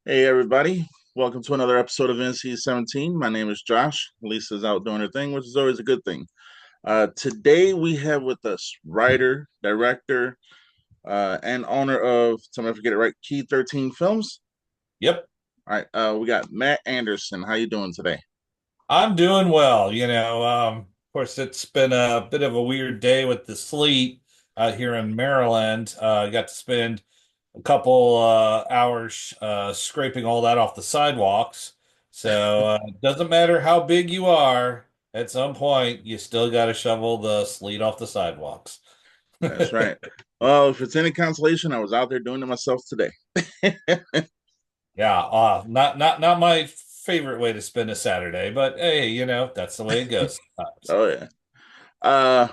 Hey everybody, welcome to another episode of NC-17. My name is Josh. Lisa's out doing her thing, which is always a good thing. Today we have with us writer, director, and owner of, tell me if I get it right, Key 13 Films. Yep, All right, we got Matt Anderson. How you doing today? I'm doing well. Of course, it's been a bit of a weird day with the sleet out here in Maryland. I got to spend a couple hours scraping all that off the sidewalks. So it doesn't matter how big you are, at some point you still got to shovel the sleet off the sidewalks. That's right. Well, if it's any consolation, I was out there doing it myself today. Yeah, not my favorite way to spend a Saturday, but hey, that's the way it goes sometimes. Oh yeah. Uh,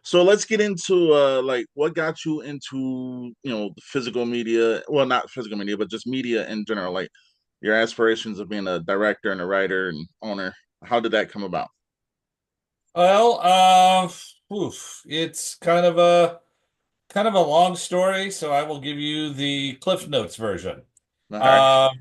So let's get into like what got you into the physical media. Well, not physical media, but just media in general. Like your aspirations of being a director and a writer and owner. How did that come about? Well, it's kind of a long story, so I will give you the Cliff Notes version. All right.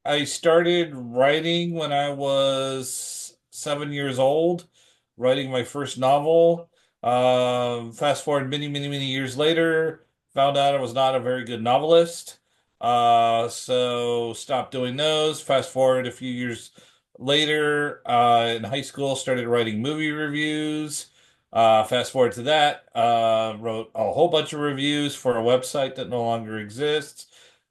I started writing when I was 7 years old, writing my first novel. Fast forward many, many, many years later, found out I was not a very good novelist. So stopped doing those. Fast forward a few years later, in high school, started writing movie reviews. Fast forward to that, wrote a whole bunch of reviews for a website that no longer exists.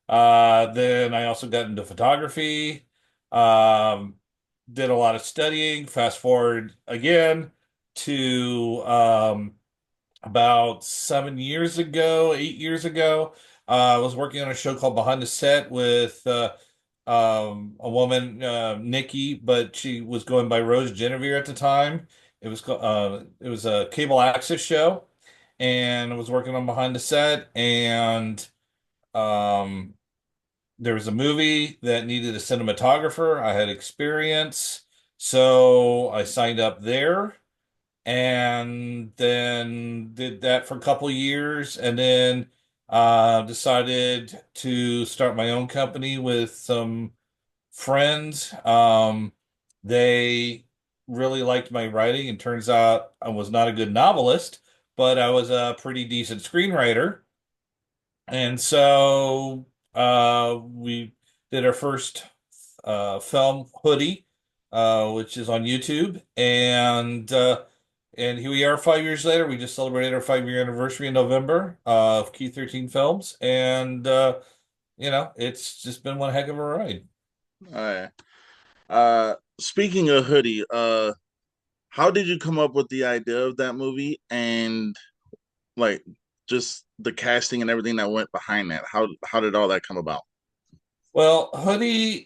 Then I also got into photography, um, did a lot of studying. Fast forward again to about 7 years ago, 8 years ago. I was working on a show called Behind the Set with a woman, Nikki, but she was going by Rose Genevieve at the time. It was a cable access show, and I was working on Behind the Set, and um, there was a movie that needed a cinematographer. I had experience, so I signed up there and then did that for a couple years and then decided to start my own company with some friends. They really liked my writing, and turns out I was not a good novelist, but I was a pretty decent screenwriter. And so we did our first film, Hoodie, which is on YouTube. And here we are 5 years later. We just celebrated our 5 year anniversary in November of Key 13 Films. And, it's just been one heck of a ride. All right. Speaking of Hoodie, how did you come up with the idea of that movie and like just the casting and everything that went behind that? How did all that come about? Well, Hoodie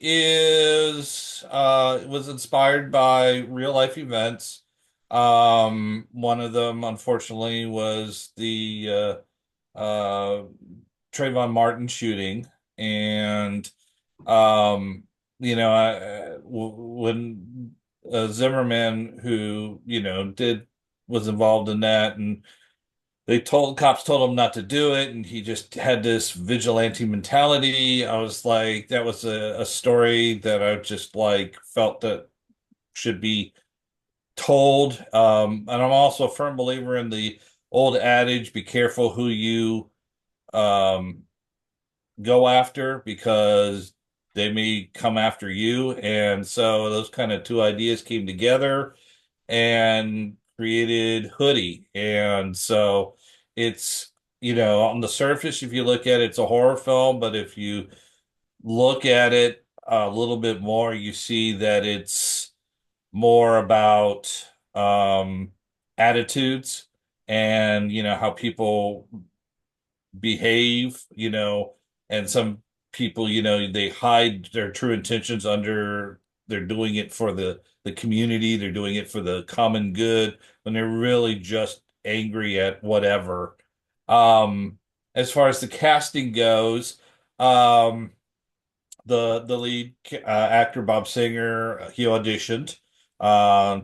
was inspired by real life events. One of them, unfortunately, was the uh, Trayvon Martin shooting, and um, when Zimmerman, who did was involved in that, and cops told him not to do it, and he just had this vigilante mentality. I was like, that was a story that I just like felt that should be told. And I'm also a firm believer in the old adage, be careful who you um go after because they may come after you. And so those kind of two ideas came together and created Hoodie. And so it's, on the surface, if you look at it, it's a horror film, but if you look at it a little bit more, you see that it's more about attitudes and, how people behave, and some people, they hide their true intentions under they're doing it for the community, they're doing it for the common good when they're really just angry at whatever. Um, as far as the casting goes, um, the lead actor Bob Singer, he auditioned,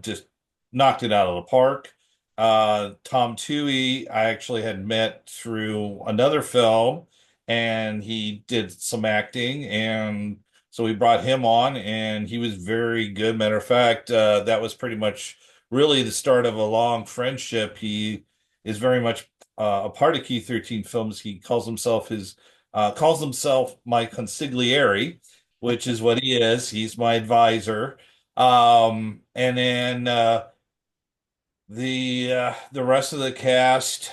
just knocked it out of the park. Tom Toohey, I actually had met through another film, and he did some acting, and so we brought him on, and he was very good. Matter of fact, that was pretty much really the start of a long friendship. He is very much a part of Key 13 Films. He calls himself my consigliere, which is what he is. He's my advisor. And then the rest of the cast,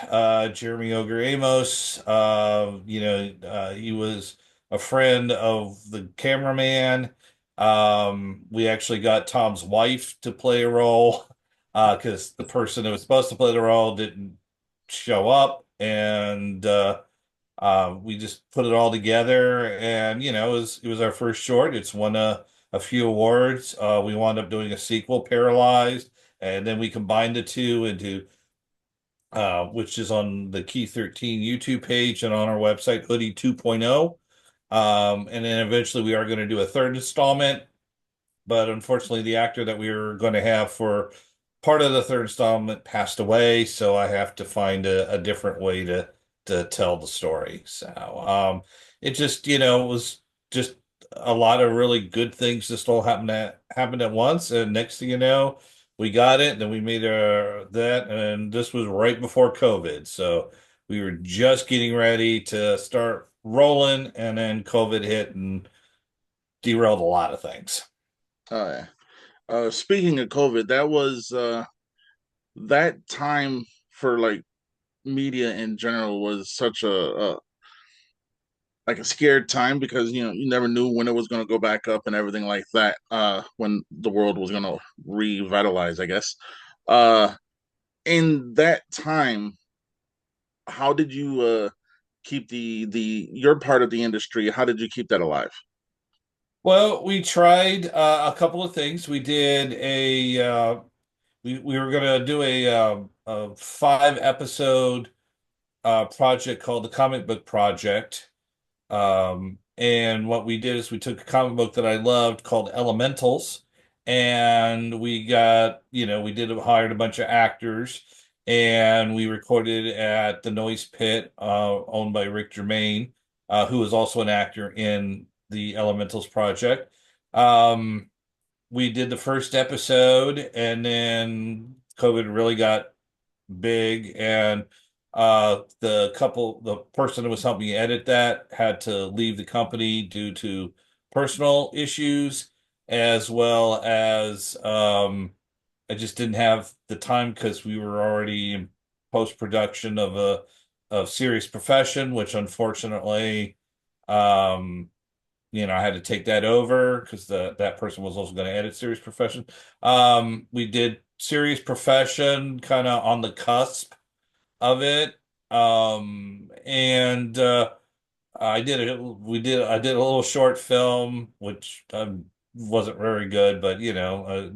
Jeremy Ogre Amos, he was a friend of the cameraman. We actually got Tom's wife to play a role because the person that was supposed to play the role didn't show up, and we just put it all together, and it was our first short. It's won a few awards. We wound up doing a sequel, Paralyzed, and then we combined the two into which is on the Key 13 YouTube page and on our website, Hoodie 2.0. And then eventually we are going to do a third installment, but unfortunately, the actor that we were going to have for part of the third installment passed away, so I have to find a different way to tell the story. So, it just, was just a lot of really good things just all happened at once, and next thing you know, we got it, and then we made that, and this was right before COVID, so we were just getting ready to start rolling, and then COVID hit and derailed a lot of things. Yeah. Speaking of COVID, that was that time for like media in general was such a like a scared time because you never knew when it was going to go back up and everything like that. When the world was going to revitalize, I guess. Uh, in that time, how did you keep the your part of the industry? How did you keep that alive? Well, we tried a couple of things. We did we were gonna do a 5 episode project called the Comic Book Project. And what we did is we took a comic book that I loved called Elementals, and we hired a bunch of actors, and we recorded at the Noise Pit, owned by Rick Germain, who is also an actor in the Elementals project. Um, we did the first episode, and then COVID really got big, and the person that was helping me edit that had to leave the company due to personal issues, as well as I just didn't have the time because we were already in post-production of a serious profession, which unfortunately um I had to take that over because that person was also going to edit Serious Profession. We did Serious Profession kind of on the cusp of it. And I did a little short film, which wasn't very good, but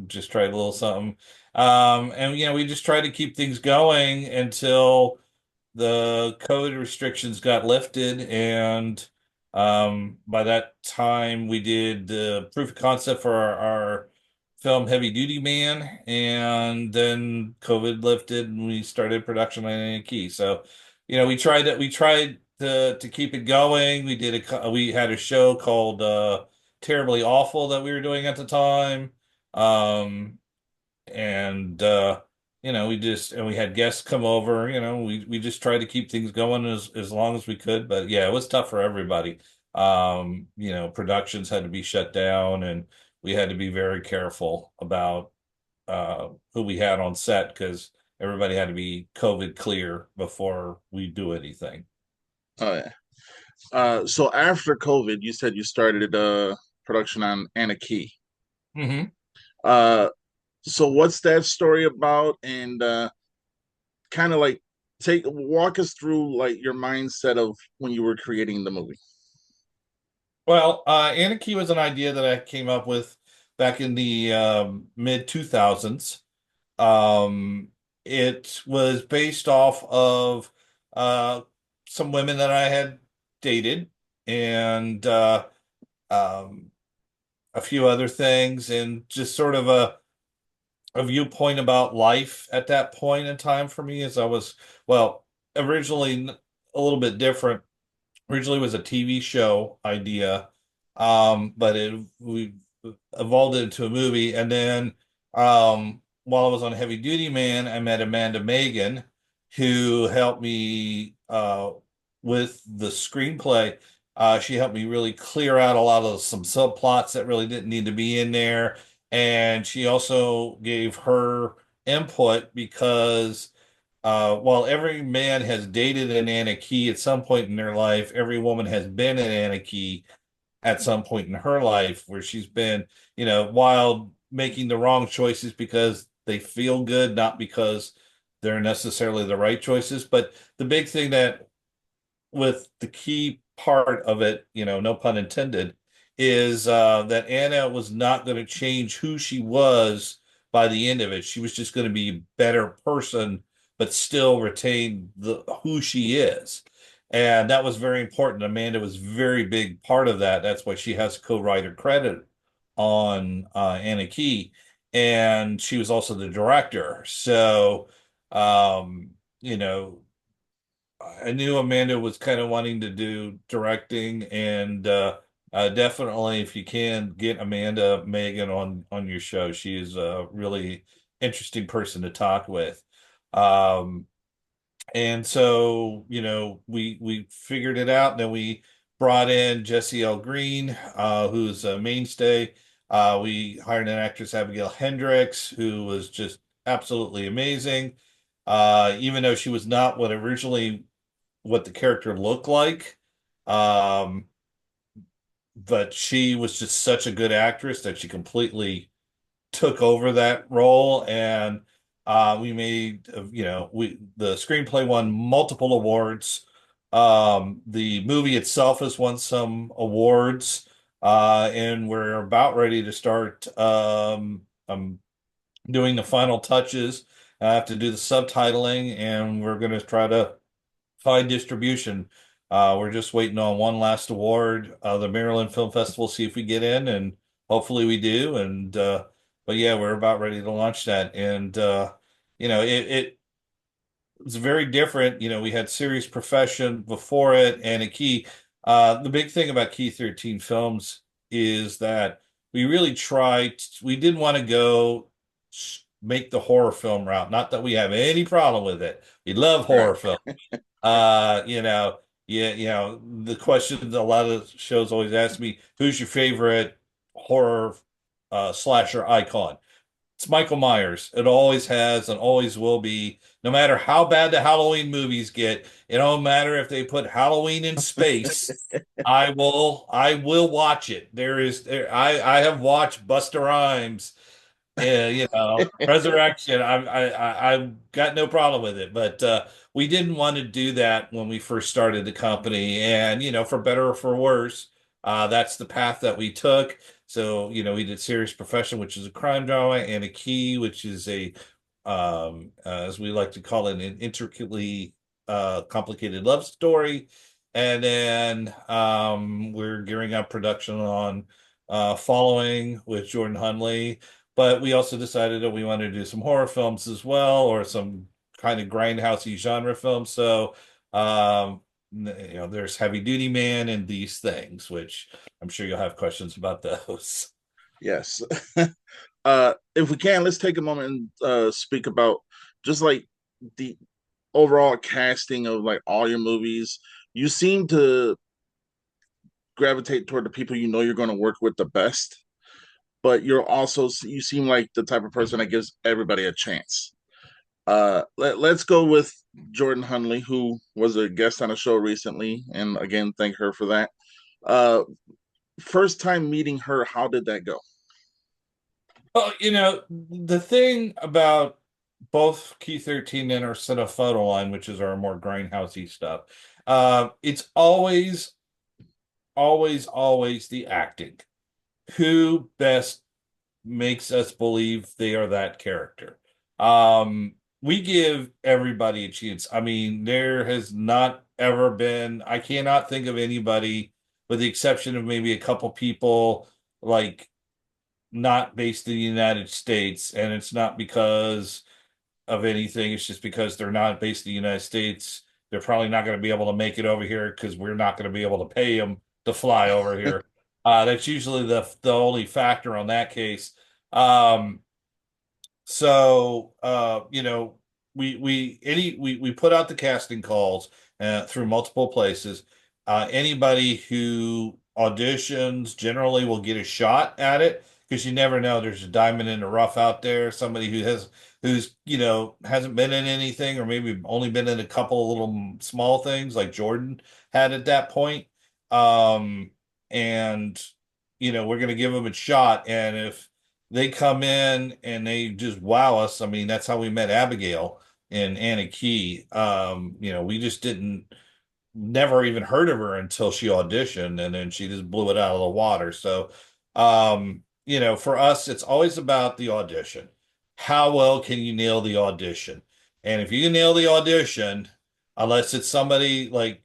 just tried a little something. And we just tried to keep things going until the COVID restrictions got lifted, and by that time we did the proof of concept for our film Heavy Duty Man, and then COVID lifted and we started production on Key. So, we tried to keep it going. We had a show called Terribly Awful that we were doing at the time. Um, and we had guests come over. We just tried to keep things going as long as we could, but yeah, it was tough for everybody. Productions had to be shut down, and we had to be very careful about who we had on set because everybody had to be COVID clear before we do anything. Oh yeah. So after COVID, you said you started production on Anna Key. Hmm. Uh, so what's that story about? And kind of like take walk us through like your mindset of when you were creating the movie. Well, Anarchy was an idea that I came up with back in the mid 2000s. Um, it was based off of uh, some women that I had dated, and um, a few other things, and just sort of a viewpoint about life at that point in time for me, as I was, well, originally a little bit different. Originally was a TV show idea, but we evolved it into a movie. And then while I was on Heavy Duty Man, I met Amanda Megan, who helped me with the screenplay. She helped me really clear out a lot of some subplots that really didn't need to be in there. And she also gave her input because while every man has dated an Anna Key at some point in their life, every woman has been an Anna Key at some point in her life where she's been, while making the wrong choices because they feel good, not because they're necessarily the right choices. But the big thing that with the key part of it, no pun intended, is that Anna was not going to change who she was by the end of it. She was just going to be a better person, but still retain the who she is. And that was very important. Amanda was a very big part of that. That's why she has co-writer credit on Anna Key. And she was also the director. So, you know, I knew Amanda was kind of wanting to do directing, and definitely, if you can get Amanda Megan on your show, she is a really interesting person to talk with. Um, and so, we figured it out, and then we brought in Jesse L. Green, who's a mainstay. We hired an actress, Abigail Hendricks, who was just absolutely amazing. Even though she was not what the character looked like. Um, but she was just such a good actress that she completely took over that role. And we made, the screenplay won multiple awards. The movie itself has won some awards. And we're about ready to start doing the final touches. I have to do the subtitling, and we're going to try to find distribution. We're just waiting on one last award, the Maryland Film Festival, see if we get in, and hopefully we do. And but yeah, we're about ready to launch that. And it's very different. We had Serious Profession before it, and a Key. The big thing about Key 13 Films is that we really tried. We didn't want to make the horror film route. Not that we have any problem with it. We love Right. horror film. Yeah, the question a lot of shows always ask me, who's your favorite horror slasher icon? It's Michael Myers. It always has and always will be. No matter how bad the Halloween movies get, it don't matter if they put Halloween in space. I will watch it. I have watched Busta Rhymes, yeah, resurrection. I've got no problem with it, but we didn't want to do that when we first started the company, and for better or for worse, that's the path that we took. So we did Serious Profession, which is a crime drama, and a Key, which is as we like to call it, an intricately complicated love story. And then we're gearing up production on Following with Jordan Hunley, but we also decided that we wanted to do some horror films as well, or some kind of grindhousey genre films. So, there's Heavy Duty Man and these things, which I'm sure you'll have questions about those. Yes. If we can, let's take a moment and speak about just like the overall casting of like all your movies. You seem to gravitate toward the people you know you're going to work with the best, but you seem like the type of person that gives everybody a chance. Let's go with Jordan Hunley, who was a guest on a show recently, and again, thank her for that. Uh, First time meeting her, how did that go? Well, the thing about both Key 13 and our Cinephoto photo line, which is our more grindhousey stuff, it's always the acting. Who best makes us believe they are that character? We give everybody a chance. I mean, there has not ever been, I cannot think of anybody, with the exception of maybe a couple people, like not based in the United States, and it's not because of anything. It's just because they're not based in the United States. they're probably not going to be able to make it over here because we're not going to be able to pay them to fly over here. That's usually the only factor on that case. Um, we put out the casting calls through multiple places. Anybody who auditions generally will get a shot at it because you never know. There's a diamond in the rough out there. Somebody who's hasn't been in anything or maybe only been in a couple of little small things like Jordan had at that point. And we're gonna give them a shot, and if they come in and they just wow us. I mean, that's how we met Abigail and Anna Key. We just didn't never even heard of her until she auditioned, and then she just blew it out of the water. So, for us, it's always about the audition. How well can you nail the audition? And if you can nail the audition, unless it's somebody like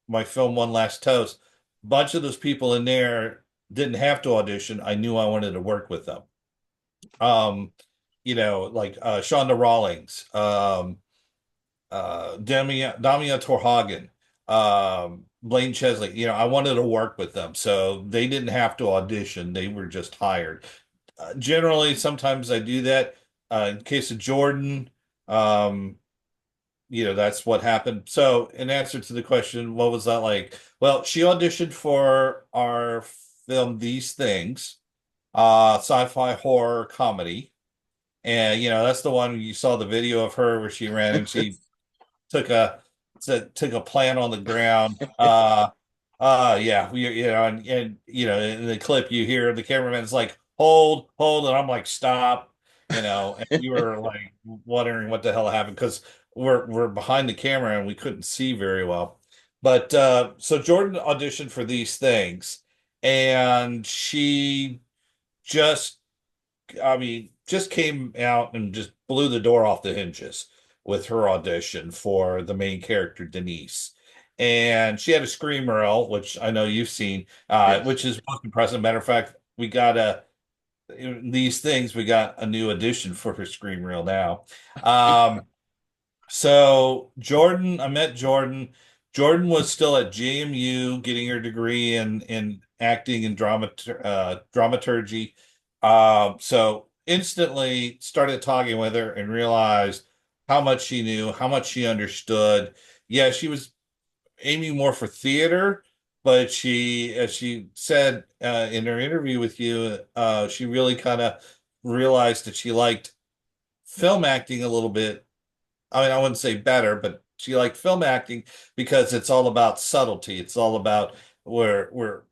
my film One Last Toast, a bunch of those people in there didn't have to audition. I knew I wanted to work with them. Like Shonda Rawlings, Damia Torhagen, Blaine Chesley. I wanted to work with them, so they didn't have to audition; they were just hired. Generally, sometimes I do that. In case of Jordan, um, that's what happened. So, in answer to the question, what was that like? Well, she auditioned for our film These Things, sci-fi horror comedy. And that's the one you saw the video of her where she ran and she took a took a plant on the ground. Yeah, and in the clip you hear the cameraman's like, hold, and I'm like, stop, and we were like wondering what the hell happened because we're behind the camera and we couldn't see very well. But so Jordan auditioned for These Things, and she just just came out and just blew the door off the hinges with her audition for the main character, Denise. And she had a scream reel, which I know you've seen, Yes. which is most impressive. Matter of fact, these things, we got a new addition for her scream reel now. Um, so I met Jordan. Jordan was still at JMU getting her degree in acting and dramaturgy. So instantly started talking with her and realized how much she knew, how much she understood. Yeah, she was aiming more for theater, but as she said in her interview with you, she really kind of realized that she liked film acting a little bit. I mean, I wouldn't say better, but she liked film acting because it's all about subtlety. It's all about where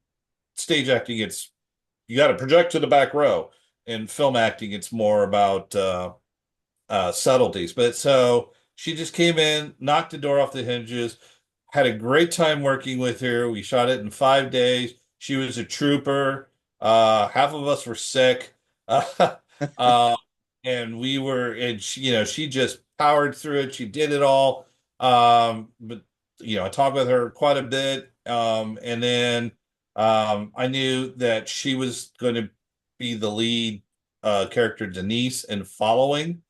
stage acting, it's you got to project to the back row. In film acting, it's more about subtleties. But so she just came in, knocked the door off the hinges, had a great time working with her. We shot it in 5 days. She was a trooper. Half of us were sick. Uh, and she just powered through it. She did it all. But I talked with her quite a bit. And then I knew that she was going to be the lead character Denise in Following.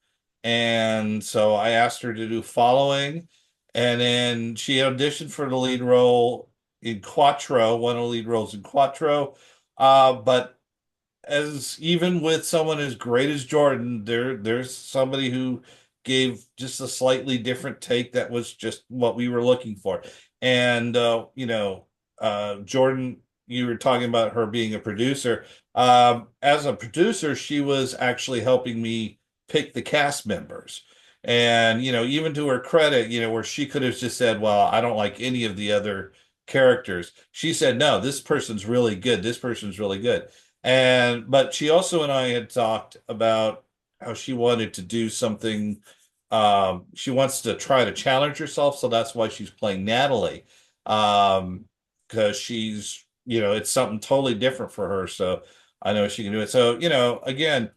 And so I asked her to do Following. And then she auditioned for the lead role in Quattro, one of the lead roles in Quattro. But as even with someone as great as Jordan, there's somebody who gave just a slightly different take that was just what we were looking for. And Jordan, you were talking about her being a producer. As a producer, she was actually helping me pick the cast members. And even to her credit, where she could have just said, "Well, I don't like any of the other characters." She said, "No, this person's really good. This person's really good." But she also and I had talked about how she wanted to do something. She wants to try to challenge herself, so that's why she's playing Natalie. Because it's something totally different for her. So I know she can do it. So, again,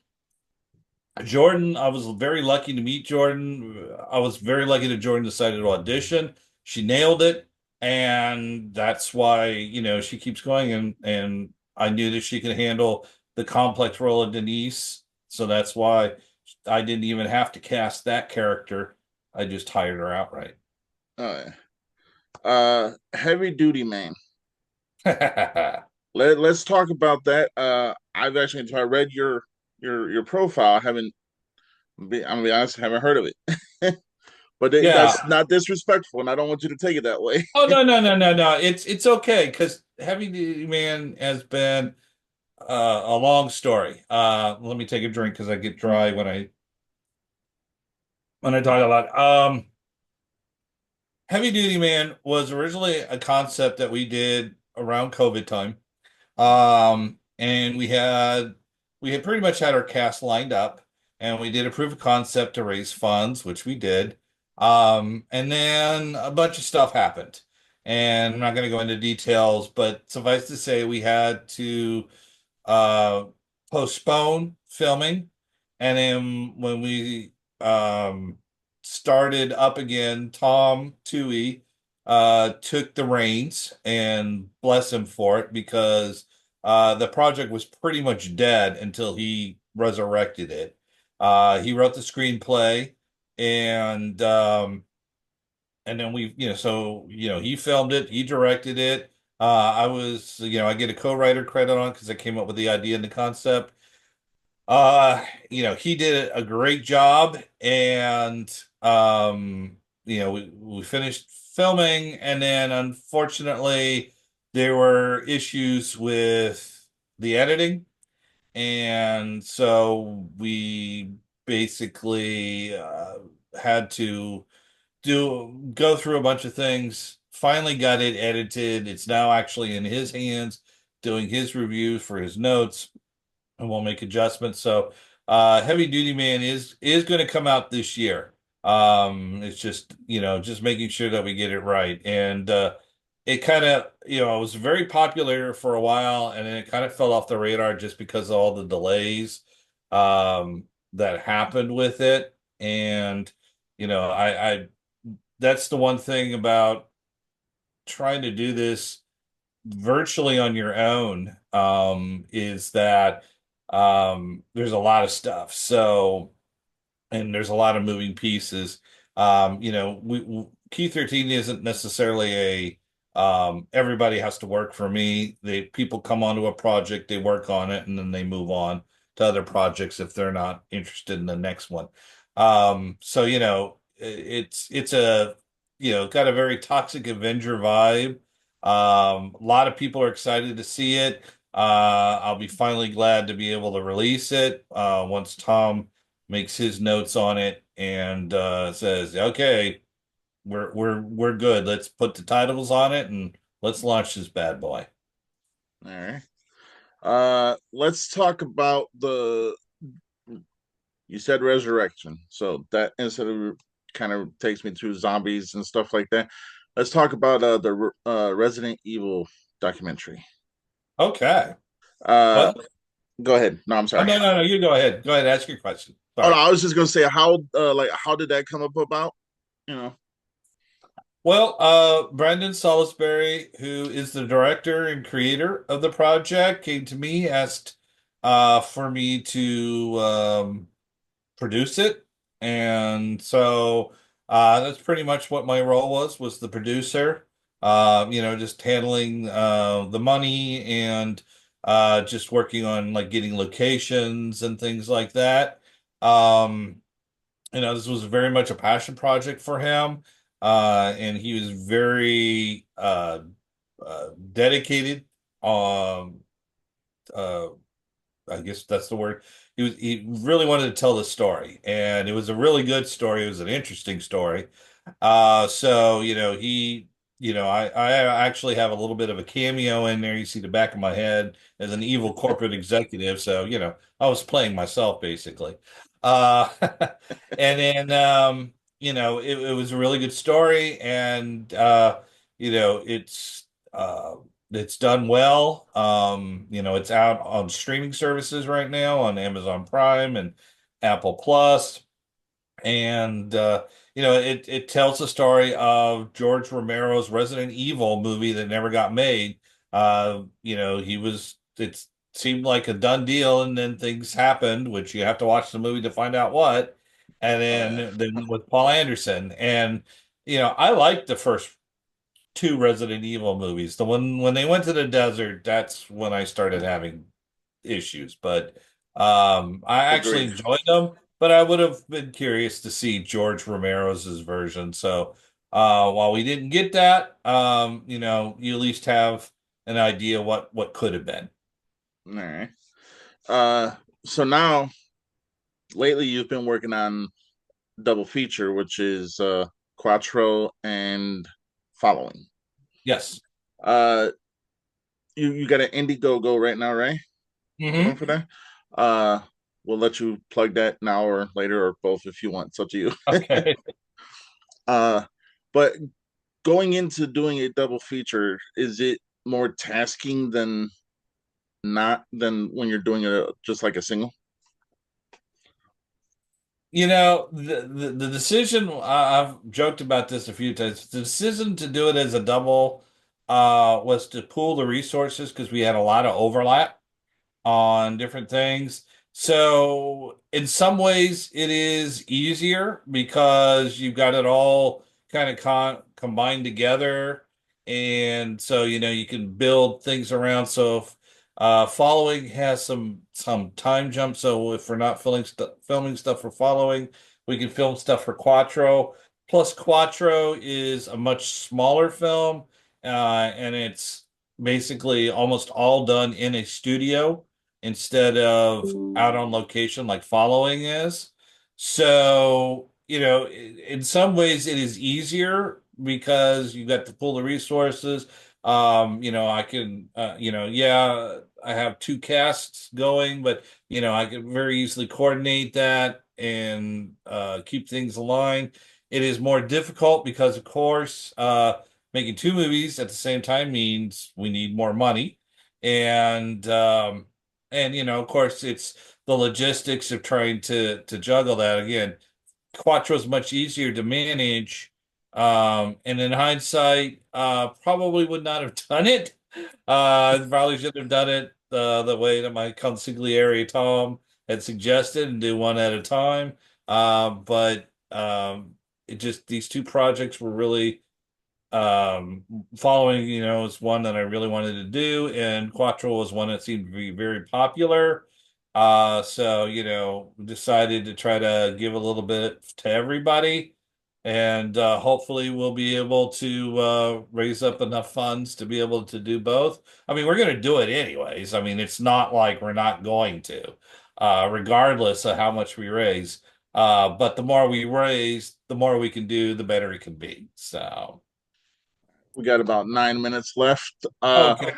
Jordan, I was very lucky to meet Jordan. I was very lucky that Jordan decided to audition. She nailed it, and that's why, she keeps going and I knew that she could handle the complex role of Denise. So that's why I didn't even have to cast that character. I just hired her outright. Oh yeah. Heavy duty man. Yeah. Let's talk about that. I've actually so I read your profile. I haven't I'm gonna be honest, I haven't heard of it. But that's not disrespectful, and I don't want you to take it that way. Oh no, no, no, no, no. It's okay because Heavy Duty Man has been a long story. Let me take a drink because I get dry when I talk a lot. Heavy Duty Man was originally a concept that we did around COVID time. And we had pretty much had our cast lined up, and we did a proof of concept to raise funds, which we did. And then a bunch of stuff happened. And I'm not going to go into details, but suffice to say, we had to uh, postpone filming. And then when we started up again, Tom Toohey took the reins, and bless him for it because the project was pretty much dead until he resurrected it. He wrote the screenplay, and and then he filmed it, he directed it. I get a co-writer credit on because I came up with the idea and the concept. He did a great job, and we finished filming, and then unfortunately there were issues with the editing, and so we basically had to do go through a bunch of things. Finally got it edited. It's now actually in his hands, doing his reviews for his notes, and we'll make adjustments. So, Heavy Duty Man is going to come out this year. It's just just making sure that we get it right, and it kind of it was very popular for a while, and then it kind of fell off the radar just because of all the delays that happened with it, and I that's the one thing about trying to do this virtually on your own, is that there's a lot of stuff. So, and there's a lot of moving pieces. Key 13 isn't necessarily everybody has to work for me. People come onto a project, they work on it, and then they move on to other projects if they're not interested in the next one. So it's a got a very Toxic Avenger vibe. A lot of people are excited to see it. I'll be finally glad to be able to release it once Tom makes his notes on it and says, "Okay, we're good. Let's put the titles on it and let's launch this bad boy." All right. Let's talk about the. You said resurrection, so that instead of kind of takes me to zombies and stuff like that. Let's talk about the Resident Evil documentary. Okay. Uh, What? Go ahead. No, I'm Oh, sorry. no, no, no. You go ahead. Go ahead. Ask your question. Oh no, Sorry. I was just gonna say how did that come up about? You know. Well, Brendan Salisbury, who is the director and creator of the project, came to me, asked for me to produce it. And so that's pretty much what my role was the producer. Just handling the money and just working on like getting locations and things like that. Um, this was very much a passion project for him. And he was very dedicated. Um, uh, I guess that's the word. He really wanted to tell the story, and it was a really good story. It was an interesting story. So I actually have a little bit of a cameo in there. You see the back of my head as an evil corporate executive. So I was playing myself basically. Uh, and then it was a really good story, and you know, it's uh it's done well. It's out on streaming services right now on Amazon Prime and Apple Plus. And it tells the story of George Romero's Resident Evil movie that never got made. It seemed like a done deal, and then things happened, which you have to watch the movie to find out what. And Oh yeah. then with Paul Anderson. And I like the first two Resident Evil movies. The one when they went to the desert, that's when I started having issues. But I actually Agreed. enjoyed them, but I would have been curious to see George Romero's version. So while we didn't get that, you at least have an idea what could have been. All right. Uh, so now lately you've been working on double feature, which is Quattro and Following. Yes. Uh, you got an Indiegogo right now, right? Going Hmm. for that. Uh, we'll let you plug that now or later or both if you want. It's up to you. Okay. uh, but going into doing a double feature, is it more tasking than not than when you're doing it just like a single? The decision, I've joked about this a few times. The decision to do it as a double was to pool the resources because we had a lot of overlap on different things. So in some ways it is easier because you've got it all kind of combined together. And so, you can build things around. So if, following has some time jump. So if we're not filming stuff for following, we can film stuff for Quattro. Plus Quattro is a much smaller film, and it's basically almost all done in a studio instead of out on location like following is. So, in some ways it is easier because you got to pull the resources. I can, yeah, I have two casts going, but, I can very easily coordinate that and keep things aligned. It is more difficult because, of course, making two movies at the same time means we need more money. And of course, it's the logistics of trying to juggle that. Again, Quattro is much easier to manage. And in hindsight, probably would not have done it. Probably should have done it the way that my consigliere Tom had suggested and do one at a time. But it just these two projects were really following, is one that I really wanted to do, and Quattro was one that seemed to be very popular. So, decided to try to give a little bit to everybody, and hopefully we'll be able to raise up enough funds to be able to do both. I mean, we're going to do it anyways. I mean, it's not like we're not going to, regardless of how much we raise. But the more we raise, the more we can do, the better it can be. So. We got about 9 minutes left. Okay.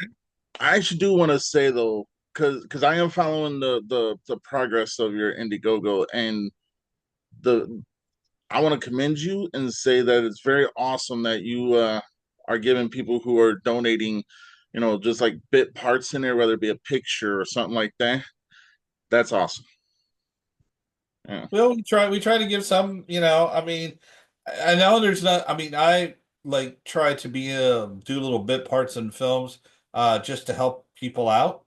I actually do want to say though, because I am following the progress of your Indiegogo, and the I want to commend you and say that it's very awesome that you are giving people who are donating, just like bit parts in there, whether it be a picture or something like that. That's awesome. Yeah. Well, we try to give some, I mean, I know there's not, I mean, I like try to be do little bit parts in films just to help people out.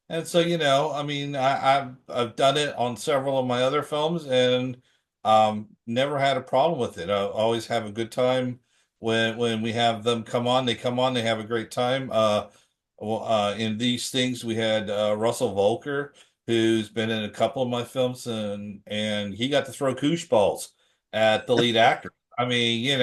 And so, I mean, I've done it on several of my other films and never had a problem with it. I always have a good time when we have them come on. They come on, they have a great time. In these things, we had Russell Volker, who's been in a couple of my films, and he got to throw koosh balls at the lead actor. I mean,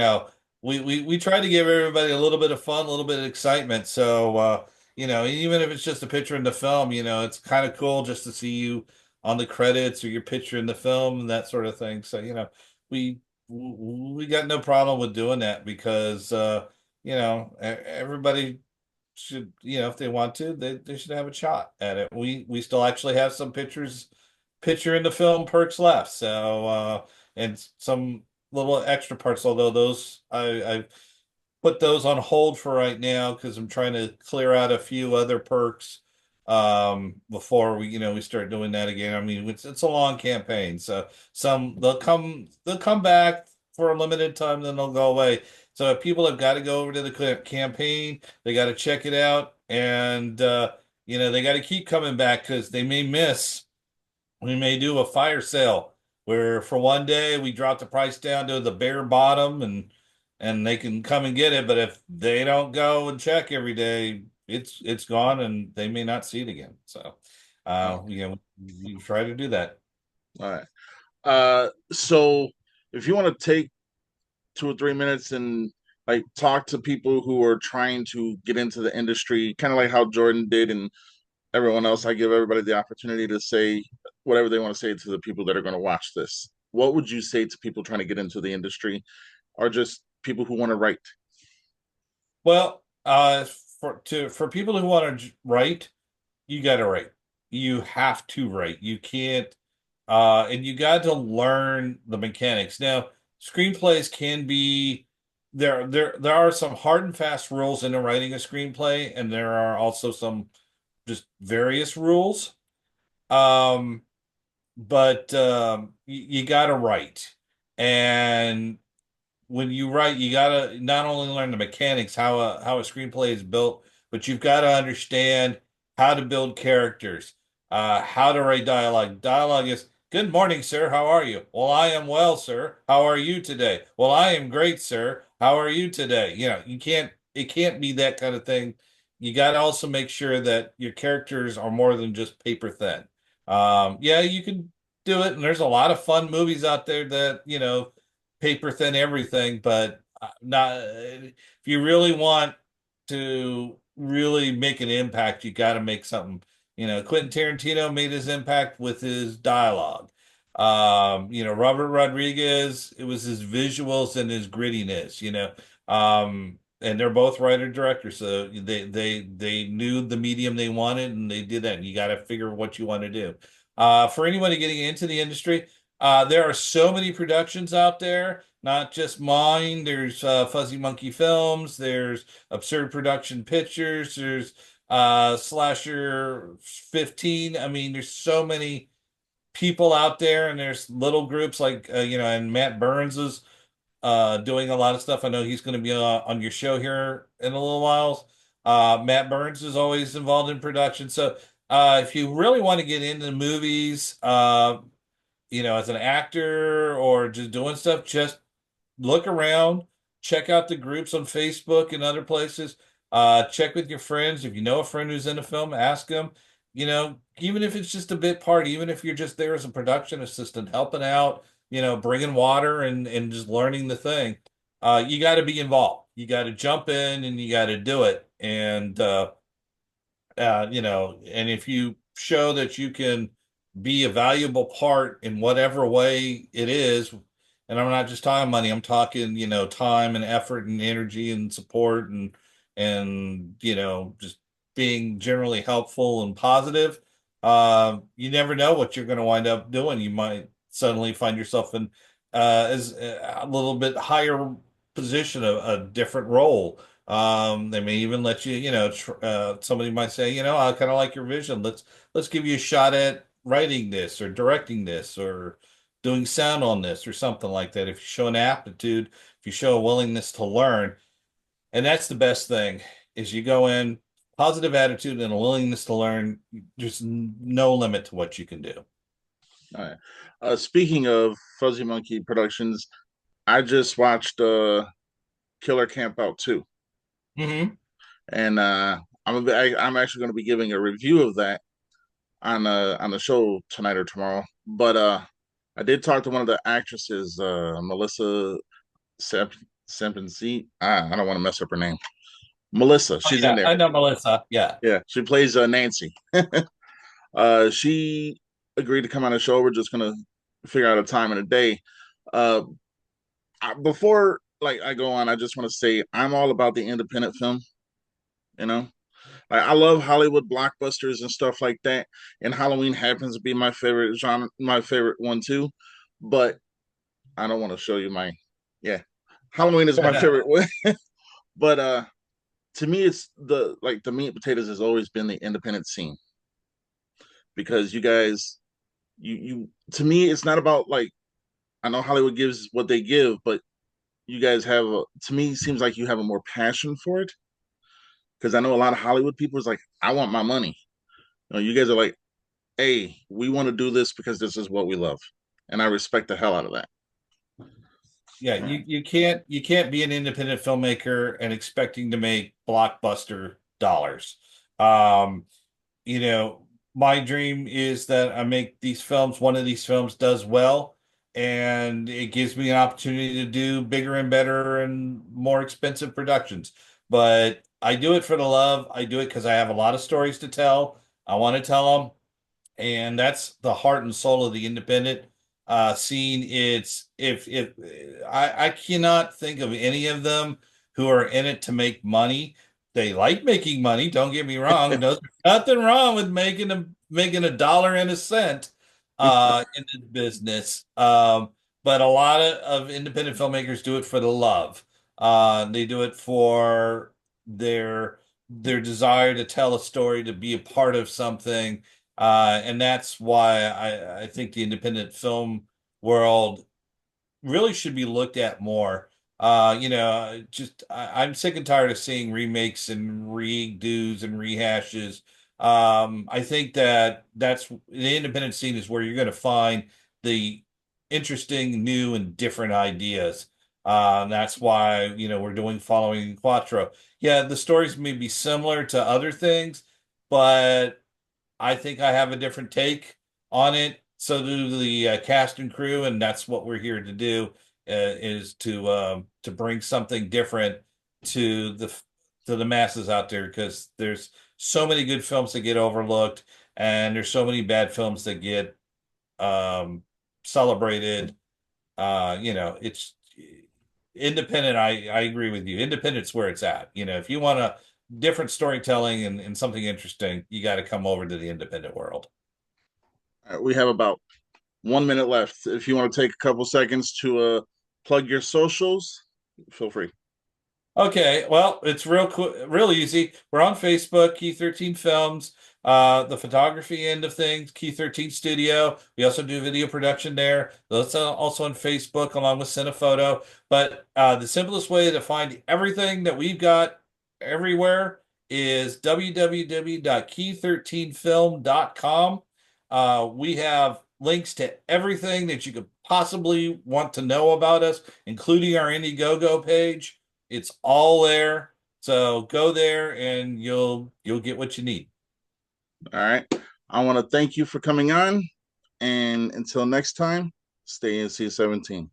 we try to give everybody a little bit of fun, a little bit of excitement. So, even if it's just a picture in the film, it's kind of cool just to see you on the credits or your picture in the film and that sort of thing. So, we we got no problem with doing that because everybody should, if they want to, they should have a shot at it. We still actually have some picture in the film perks left. So and some little extra parts, although those I put those on hold for right now because I'm trying to clear out a few other perks before we start doing that again. I mean, it's a long campaign, so some they'll come back for a limited time, then they'll go away. So if people have got to go over to the campaign, they got to check it out, and they got to keep coming back because they may miss. We may do a fire sale where for one day we drop the price down to the bare bottom, and and they can come and get it. But if they don't go and check every day, it's gone, and they may not see it again. So, Okay. you try to do that. All right. So if you want to take 2 or 3 minutes and like talk to people who are trying to get into the industry, kind of like how Jordan did and everyone else, I give everybody the opportunity to say whatever they want to say to the people that are going to watch this. What would you say to people trying to get into the industry or just people who want to write? Well, for people who want to write, you got to write. You have to write. You can't, and you got to learn the mechanics. Now, screenplays can be there are some hard and fast rules in writing a screenplay, and there are also some just various rules. Um, but you got to write, and when you write, you gotta not only learn the mechanics, how a screenplay is built, but you've got to understand how to build characters, how to write dialogue. Dialogue is, "Good morning, sir. How are you?" "Well, I am well, sir. How are you today?" "Well, I am great, sir. How are you today?" It can't be that kind of thing. You got to also make sure that your characters are more than just paper thin. Yeah, you can do it, and there's a lot of fun movies out there that, paper thin everything, but not if you really want to really make an impact, you got to make something. Quentin Tarantino made his impact with his dialogue. Robert Rodriguez, it was his visuals and his grittiness, and they're both writer directors, so they knew the medium they wanted and they did that. And you got to figure what you want to do. For anybody getting into the industry, there are so many productions out there, not just mine. There's Fuzzy Monkey Films, there's Absurd Production Pictures, there's Slasher 15. I mean, there's so many people out there, and there's little groups like, and Matt Burns is doing a lot of stuff. I know he's going to be on your show here in a little while. Matt Burns is always involved in production. So if you really want to get into movies, as an actor or just doing stuff, just look around, check out the groups on Facebook and other places. Check with your friends. If you know a friend who's in a film, ask them. Even if it's just a bit part, even if you're just there as a production assistant, helping out, bringing water and just learning the thing. You got to be involved. You got to jump in and you got to do it. And if you show that you can be a valuable part in whatever way it is, and I'm not just talking money, I'm talking, time and effort and energy and support and just being generally helpful and positive. You never know what you're going to wind up doing. You might suddenly find yourself in as a little bit higher position, a different role. They may even let you, somebody might say, "I kind of like your vision. Let's give you a shot at writing this or directing this or doing sound on this or something like that." If you show an aptitude, if you show a willingness to learn, and that's the best thing, is you go in, positive attitude and a willingness to learn, there's no limit to what you can do. All right. Speaking of Fuzzy Monkey Productions, I just watched Killer Camp Out 2. Hmm. And I'm actually going to be giving a review of that on the show tonight or tomorrow. But I did talk to one of the actresses, Melissa Sep Sempenzi. I don't want to mess up her name. Melissa, Oh she's in yeah, there. I know Melissa. Yeah. Yeah, she plays Nancy. She agreed to come on the show. We're just gonna figure out a time and a day. Uh, Before like I go on, I just want to say I'm all about the independent film. You know, like I love Hollywood blockbusters and stuff like that. And Halloween happens to be my favorite genre, my favorite one too. But I don't want to show you my yeah. Halloween is my favorite one. But to me it's the meat and potatoes has always been the independent scene because you guys you to me it's not about like I know Hollywood gives what they give, but you guys have to me seems like you have a more passion for it because I know a lot of Hollywood people is like I want my money. You guys are like, hey, we want to do this because this is what we love, and I respect the hell out of that. Yeah, All right. you can't be an independent filmmaker and expecting to make blockbuster dollars. Um, you know, my dream is that I make these films, one of these films does well, and it gives me an opportunity to do bigger and better and more expensive productions. But I do it for the love. I do it because I have a lot of stories to tell. I want to tell them, and that's the heart and soul of the independent scene. It's if I cannot think of any of them who are in it to make money. They like making money, don't get me wrong. There's nothing wrong with making a dollar and a cent in this business. But a lot of independent filmmakers do it for the love. They do it for their desire to tell a story, to be a part of something, and that's why I think the independent film world really should be looked at more. I'm sick and tired of seeing remakes and redos and rehashes. I think that's the independent scene is where you're going to find the interesting, new, and different ideas. That's why, we're doing Following Quattro. Yeah, the stories may be similar to other things, but I think I have a different take on it. So do the cast and crew, and that's what we're here to do, is to bring something different to the masses out there, because there's so many good films that get overlooked, and there's so many bad films that get celebrated. It's independent. I agree with you. Independent's where it's at. If you want a different storytelling and something interesting, you got to come over to the independent world. All right, we have about 1 minute left. If you want to take a couple seconds to plug your socials, feel free. Okay, well, it's real easy. We're on Facebook, Key 13 Films, the photography end of things, Key 13 Studio. We also do video production there. That's also on Facebook along with Cinephoto. But the simplest way to find everything that we've got everywhere is www.key13film.com. We have links to everything that you could possibly want to know about us, including our Indiegogo page. It's all there. So go there and you'll get what you need. All right. I want to thank you for coming on. And until next time, stay NC-17.